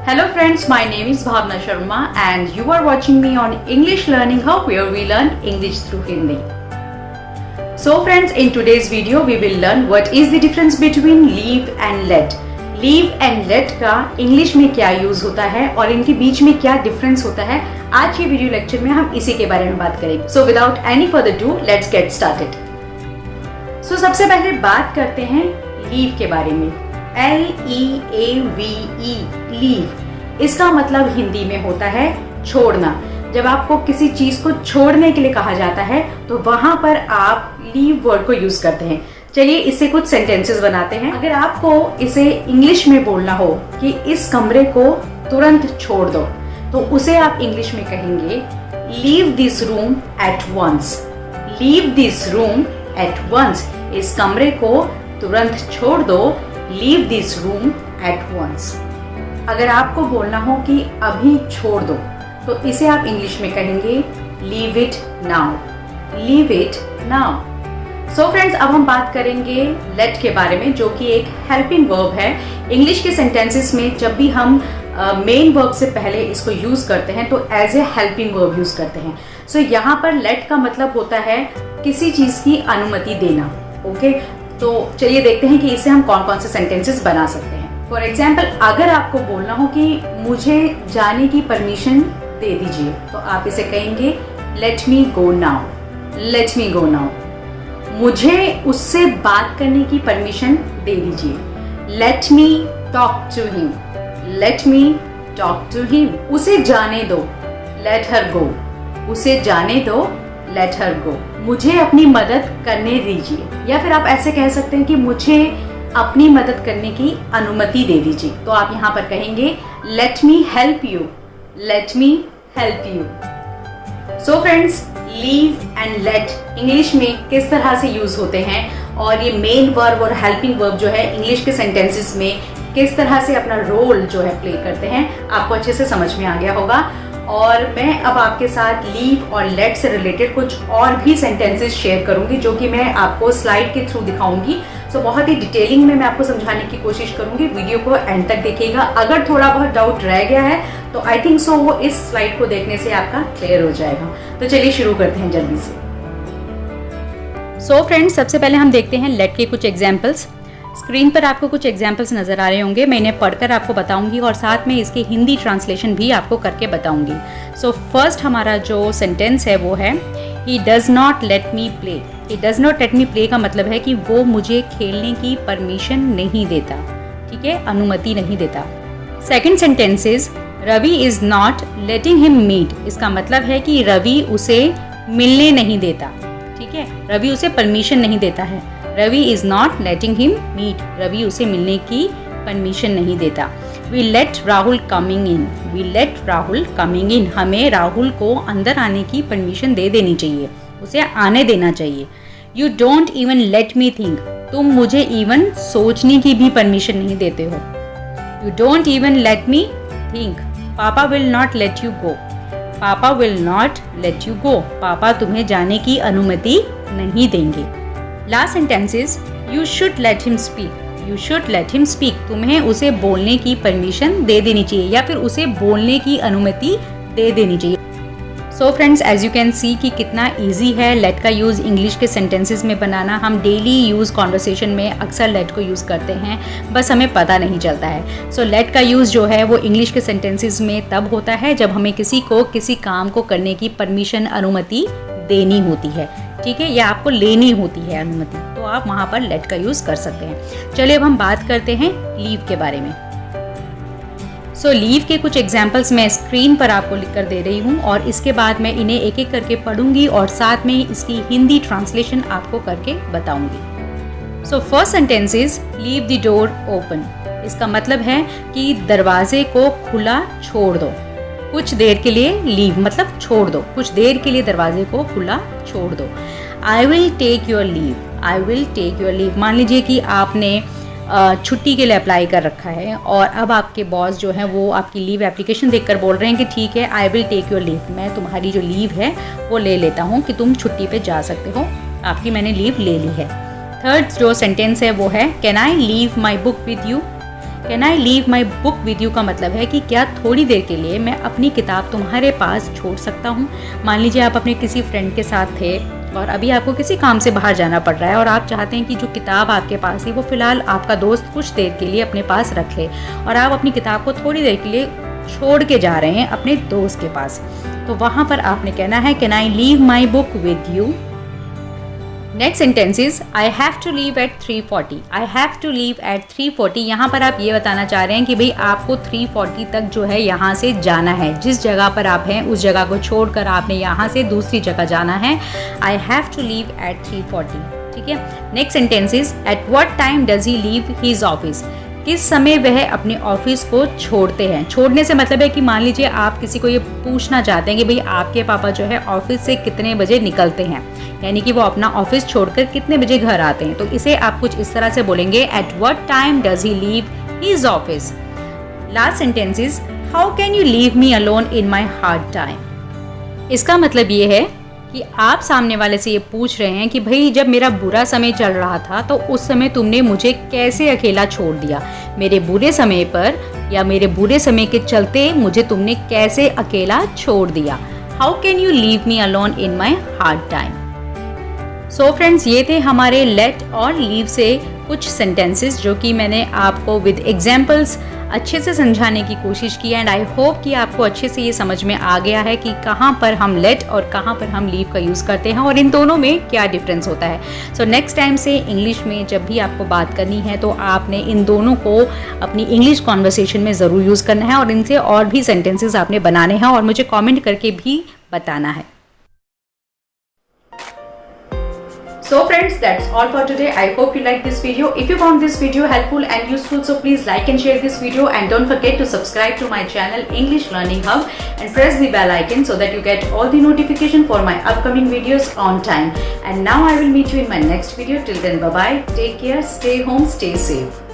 Hello friends, my name is Bhavna Sharma and you are watching me on English Learning Hub where we learn English through Hindi. So friends, in today's video we will learn what is the difference between leave and let. Leave and let का English में क्या use होता है और इनके बीच में क्या difference होता है, आज के वीडियो लेक्चर में हम इसी के बारे में बात करेंगे. So without any further ado, let's get started. So सबसे पहले बात करते हैं लीव के बारे में. LEAVE लीव, इसका मतलब हिंदी में होता है छोड़ना. जब आपको किसी चीज को छोड़ने के लिए कहा जाता है तो वहां पर आप लीव वर्ड को यूज करते हैं. चलिए इससे कुछ सेंटेंसेस बनाते हैं. अगर आपको इसे इंग्लिश में बोलना हो कि इस कमरे को तुरंत छोड़ दो, तो उसे आप इंग्लिश में कहेंगे leave this room at once. Leave this room at once, इस कमरे को तुरंत छोड़ दो. Leave this room at once. अगर आपको बोलना हो कि अभी छोड़ दो, तो इसे आप इंग्लिश में कहेंगे leave it now. Leave it now. So friends, अब हम बात करेंगे लेट के बारे में, जो कि एक हेल्पिंग वर्ब है. इंग्लिश के सेंटेंसेस में जब भी हम मेन वर्ब से पहले इसको यूज करते हैं तो as a helping verb use करते हैं. सो यहाँ पर लेट का मतलब होता है किसी चीज की अनुमति देना. ओके, तो चलिए देखते हैं कि इससे हम कौन कौन से सेंटेंसेस बना सकते हैं. फॉर एग्जाम्पल, अगर आपको बोलना हो कि मुझे जाने की परमिशन दे दीजिए, तो आप इसे कहेंगे let me go now. Let me go now. मुझे उससे बात करने की परमिशन दे दीजिए. Let me talk to him. Let me talk to him. उसे जाने दो. Let her go. उसे जाने दो. Let her go. मुझे अपनी मदद करने दीजिए, या फिर आप ऐसे कह सकते हैं कि मुझे अपनी मदद करने की अनुमति दे दीजिए. तो आप यहाँ पर कहेंगे let me help you. Let me help you. So friends, leave and let English में किस तरह से यूज होते हैं और ये मेन वर्ब और हेल्पिंग वर्ब जो है इंग्लिश के सेंटेंसेस में किस तरह से अपना रोल जो है प्ले करते हैं, आपको अच्छे से समझ में आ गया होगा. और मैं अब आपके साथ लीव और लेट से रिलेटेड कुछ और भी सेंटेंसेस शेयर करूंगी, जो कि मैं आपको स्लाइड के थ्रू दिखाऊंगी. सो बहुत ही डिटेलिंग में मैं आपको समझाने की कोशिश करूंगी. वीडियो को एंड तक देखिएगा. अगर थोड़ा बहुत डाउट रह गया है तो आई थिंक सो वो इस स्लाइड को देखने से आपका क्लियर हो जाएगा. तो चलिए शुरू करते हैं जल्दी से. सो फ्रेंड्स, सबसे पहले हम देखते हैं लेट के कुछ एग्जाम्पल्स. स्क्रीन पर आपको कुछ एग्जाम्पल्स नज़र आ रहे होंगे. मैं इन्हें पढ़कर आपको बताऊंगी और साथ में इसके हिंदी ट्रांसलेशन भी आपको करके बताऊंगी. सो फर्स्ट हमारा जो सेंटेंस है वो है he does not let me play. He does not let me play का मतलब है कि वो मुझे खेलने की परमिशन नहीं देता. ठीक है, अनुमति नहीं देता. Second sentence is Ravi is not letting him meet. इसका मतलब है कि रवि उसे मिलने नहीं देता. ठीक है, रवि उसे परमिशन नहीं देता है. Ravi is not letting him meet. रवि उसे मिलने की परमिशन नहीं देता. We let Rahul coming in. We let Rahul coming in. हमें राहुल को अंदर आने की परमिशन दे देनी चाहिए, उसे आने देना चाहिए. You don't even let me think. तुम मुझे इवन सोचने की भी परमिशन नहीं देते हो. You don't even let me think. Papa will not let you go. Papa will not let you go. पापा तुम्हें जाने की अनुमति नहीं देंगे. Last sentence is you should let him speak. You should let him speak. तुम्हें उसे बोलने की परमिशन दे देनी चाहिए या फिर उसे बोलने की अनुमति दे देनी चाहिए. So friends, as you can see कि कितना इजी है लेट का यूज़ इंग्लिश के सेंटेंसेस में बनाना. हम डेली यूज़ कॉन्वर्सेशन में अक्सर लेट को यूज़ करते हैं, बस हमें पता नहीं चलता है. सो लेट का यूज़ जो है वो इंग्लिश के सेंटेंसेस में तब होता है जब हमें किसी को किसी काम को करने की परमिशन, अनुमति देनी होती है. ठीक है, या आपको लेनी होती है अनुमति, तो आप वहाँ पर लेट का यूज़ कर सकते हैं. चलिए अब हम बात करते हैं लीव के बारे में. सो लीव के कुछ एग्जाम्पल्स मैं स्क्रीन पर आपको लिख कर दे रही हूँ और इसके बाद मैं इन्हें एक एक करके पढ़ूंगी और साथ में इसकी हिंदी ट्रांसलेशन आपको करके बताऊंगी. So first sentence is leave the door open. इसका मतलब है कि दरवाजे को खुला छोड़ दो. कुछ देर के लिए लीव मतलब छोड़ दो. कुछ देर के लिए दरवाजे को खुला छोड़ दो. I will take your leave. I will take your leave. मान लीजिए कि आपने छुट्टी के लिए अप्लाई कर रखा है और अब आपके बॉस जो है वो आपकी लीव एप्लीकेशन देखकर बोल रहे हैं कि ठीक है, I will take your leave. मैं तुम्हारी जो लीव है वो ले लेता हूँ कि तुम छुट्टी पे जा सकते हो. आपकी मैंने लीव ले ली है. थर्ड जो सेंटेंस है वो है can I leave my book with you. Can I leave my book with you का मतलब है कि क्या थोड़ी देर के लिए मैं अपनी किताब तुम्हारे पास छोड़ सकता हूँ। मान लीजिए आप अपने किसी फ्रेंड के साथ थे और अभी आपको किसी काम से बाहर जाना पड़ रहा है और आप चाहते हैं कि जो किताब आपके पास है वो फ़िलहाल आपका दोस्त कुछ देर के लिए अपने पास रख ले, और आप अपनी किताब को थोड़ी देर के लिए छोड़ के जा रहे हैं अपने दोस्त के पास। तो वहाँ पर आपने कहना है can I leave my book with you. Next sentence is I have to leave at 3:40। I have to leave at 3:40। यहाँ पर आप ये बताना चाह रहे हैं कि भाई आपको 3:40 तक जो है यहाँ से जाना है, जिस जगह पर आप हैं उस जगह को छोड़कर आपने यहाँ से दूसरी जगह जाना है। I have to leave at 3:40, ठीक है। Next sentence is at what time does he leave his office. किस समय वह अपने ऑफिस को छोड़ते हैं। छोड़ने से मतलब है कि मान लीजिए आप किसी को ये पूछना चाहते हैं कि भाई आपके पापा जो है ऑफिस से कितने बजे निकलते हैं, यानी कि वो अपना ऑफिस छोड़कर कितने बजे घर आते हैं। तो इसे आप कुछ इस तरह से बोलेंगे eight what time does he leave his office. Last sentence is how can you leave me alone in my hard time. इसका मतलब ये है कि आप सामने वाले से ये पूछ रहे हैं कि भाई जब मेरा बुरा समय चल रहा था तो उस समय तुमने मुझे कैसे अकेला छोड़ दिया। मेरे बुरे समय पर या मेरे बुरे समय के चलते मुझे तुमने कैसे अकेला छोड़ दिया। How can you leave me alone in my hard time. So friends, ये थे हमारे लेट और लीव से कुछ सेंटेंसेस जो कि मैंने आपको विद एग्जाम्पल्स अच्छे से समझाने की कोशिश की, एंड आई होप कि आपको अच्छे से ये समझ में आ गया है कि कहाँ पर हम लेट और कहाँ पर हम लीव का यूज़ करते हैं और इन दोनों में क्या डिफरेंस होता है। सो नेक्स्ट टाइम से इंग्लिश में जब भी आपको बात करनी है तो आपने इन दोनों को अपनी इंग्लिश कॉन्वर्सेशन में ज़रूर यूज़ करना है और इनसे और भी सेंटेंसेस आपने बनाने हैं और मुझे कॉमेंट करके भी बताना है। So friends, that's all for today. I hope you liked this video. If you found this video helpful and useful, so please like and share this video, and don't forget to subscribe to my channel English Learning Hub and press the bell icon so that you get all the notification for my upcoming videos on time. And now I will meet you in my next video. Till then, bye bye. Take care, stay home, stay safe.